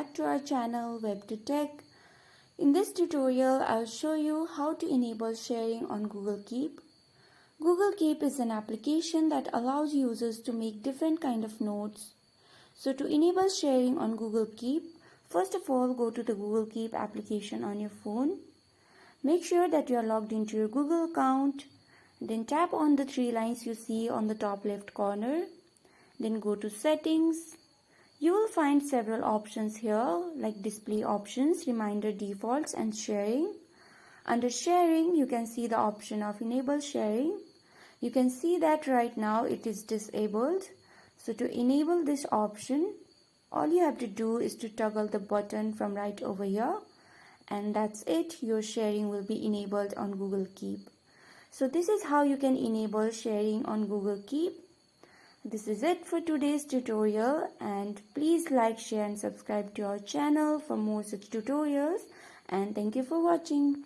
back to our channel WebToTech. In this tutorial, I'll show you how to enable sharing on Google Keep. Google Keep is an application that allows users to make different kind of notes. So to enable sharing on Google Keep, first of all, go to the Google Keep application on your phone. Make sure that you are logged into your Google account. Then tap on the three lines you see on the top left corner. Then go to Settings. You will find several options here like Display Options, Reminder Defaults and Sharing. Under Sharing, you can see the option of Enable Sharing. You can see that right now it is disabled. So to enable this option, all you have to do is to toggle the button from right over here. And that's it, your sharing will be enabled on Google Keep. So this is how you can enable sharing on Google Keep. This is it for today's tutorial, and please like, share and subscribe to our channel for more such tutorials, and thank you for watching.